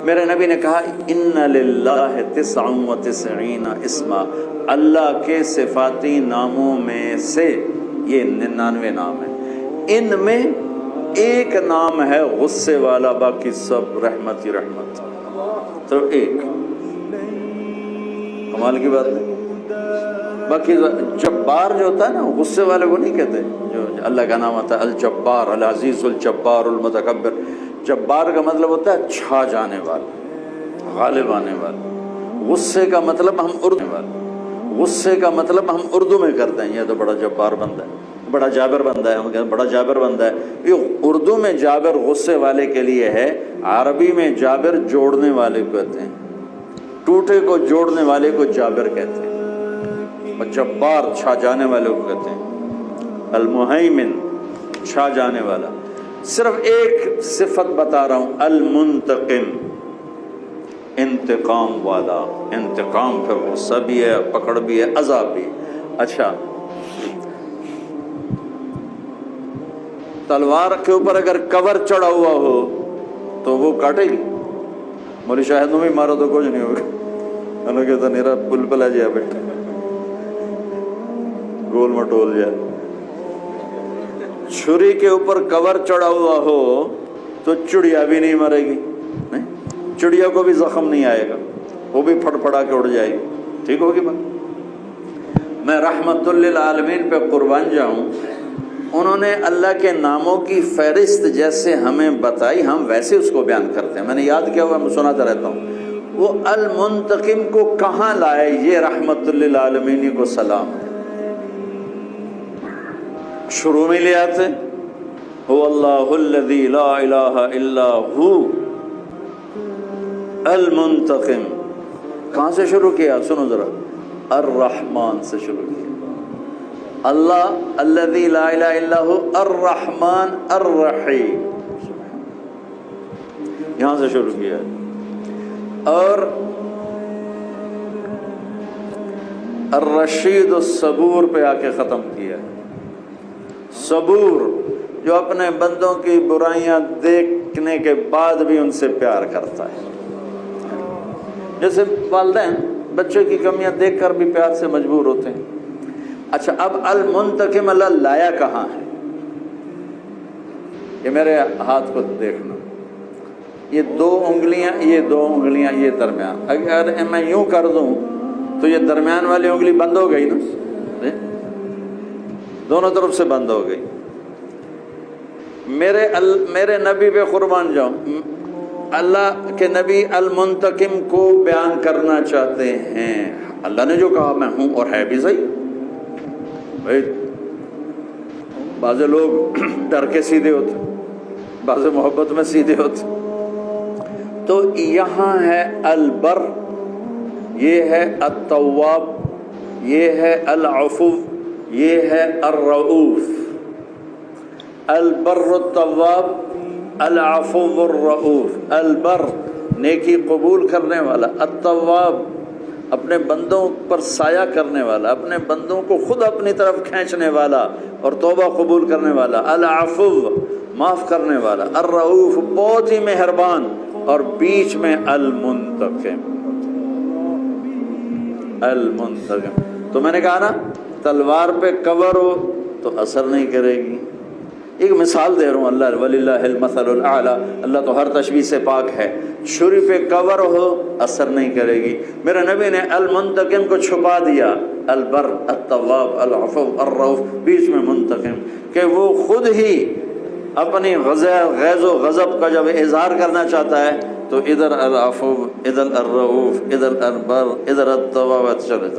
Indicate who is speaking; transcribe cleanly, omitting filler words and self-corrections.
Speaker 1: میرے نبی نے کہا ان للہ 99 اسما، اللہ کے صفاتی ناموں میں سے یہ 99 نام ہیں، ان میں ایک نام ہے غصے والا، باقی سب رحمت ہی رحمت۔ تو ایک کمال کی بات ہے۔ باقی جبار جو ہوتا ہے نا، غصے والے کو نہیں کہتے، جو اللہ کا نام آتا ہے الجبار، العزیز الجبار المتکبر۔ جبار کا مطلب ہوتا ہے چھا جانے والا، غالب آنے والا۔ غصے کا مطلب ہم اردو میں کرتے ہیں، یہ تو بڑا جبار بندہ ہے، بڑا جابر بندہ ہے، ہم کہتے ہیں بڑا جابر بندہ ہے۔ یہ اردو میں جابر غصے والے کے لیے ہے، عربی میں جابر جوڑنے والے کو کہتے ہیں، ٹوٹے کو جوڑنے والے کو جابر کہتے ہیں، اور جبار چھا جانے والے کو کہتے ہیں۔ المہیمن چھا جانے والا۔ صرف ایک صفت بتا رہا ہوں، المنتقم انتقام والا۔ انتقام پھر غصہ بھی ہے، پکڑ بھی ہے، عذاب بھی ہے۔ اچھا، تلوار کے اوپر اگر کور چڑھا ہوا ہو تو وہ کاٹے گی؟ مولی شاہد نو بھی مارو تو کچھ نہیں ہوگا، انہوں کہتا نیرا پل پلا جیا بیٹا گول مٹول جائے۔ چھری کے اوپر کور چڑھا ہوا ہو تو چڑیا بھی نہیں مرے گی، چڑیا کو بھی زخم نہیں آئے گا، وہ بھی پھڑ پھڑا کے اڑ جائے گی، ٹھیک ہوگی بات۔ میں رحمت للعالمین پہ قربان جاؤں، انہوں نے اللہ کے ناموں کی فہرست جیسے ہمیں بتائی، ہم ویسے اس کو بیان کرتے ہیں۔ میں نے یاد کیا ہوا، میں سناتا رہتا ہوں۔ وہ المنتقم کو کہاں لائے؟ یہ رحمت للعالمین کو سلام ہے۔ شروع میں لے آتے هو اللہ الذی لا الہ الا ہو المنتقم۔ کہاں سے شروع کیا؟ سنو ذرا، الرحمن سے شروع کیا۔ اللہ الذی لا الہ الا ہو الرحمن الرحیم، یہاں سے شروع کیا۔ اور الرشید الصبور پہ آ کے ختم کیا۔ صبور، جو اپنے بندوں کی برائیاں دیکھنے کے بعد بھی ان سے پیار کرتا ہے۔ جیسے والدین بچے کی کمیاں دیکھ کر بھی پیار سے مجبور ہوتے ہیں۔ اچھا، اب المنتقم اللہ لایا کہاں ہے؟ یہ میرے ہاتھ کو دیکھنا، یہ دو انگلیاں یہ درمیان، اگر میں یوں کر دوں تو یہ درمیان والی انگلی بند ہو گئی نا، دونوں طرف سے بند ہو گئی۔ میرے نبی پہ قربان جاؤں، اللہ کے نبی المنتقم کو بیان کرنا چاہتے ہیں۔ اللہ نے جو کہا میں ہوں، اور ہے بھی صحیح بھائی۔ بعض لوگ ڈر کے سیدھے ہوتے، بعض محبت میں سیدھے ہوتے۔ تو یہاں ہے البر، یہ ہے التواب، یہ ہے العفو، یہ ہے الرؤوف۔ البر التواب، العفو الرؤوف۔ البر نیکی قبول کرنے والا، التواب اپنے بندوں پر سایہ کرنے والا، اپنے بندوں کو خود اپنی طرف کھینچنے والا اور توبہ قبول کرنے والا، العفو معاف کرنے والا، الرؤوف بہت ہی مہربان، اور بیچ میں المنتقم۔ المنتقم، تو میں نے کہا نا تلوار پہ کور ہو تو اثر نہیں کرے گی۔ ایک مثال دے رہا ہوں، اللہ وللہ المثل الاعلیٰ، اللہ تو ہر تشبیہ سے پاک ہے۔ چھری پہ کور ہو اثر نہیں کرے گی۔ میرے نبی نے المنتقم کو چھپا دیا، البر التواب العفو الرؤوف، بیچ میں منتقم، کہ وہ خود ہی اپنی غیظ و غضب کا جب اظہار کرنا چاہتا ہے تو ادھر العفو، ادھر الرؤوف، ادھر البر، ادھر التواب، چلے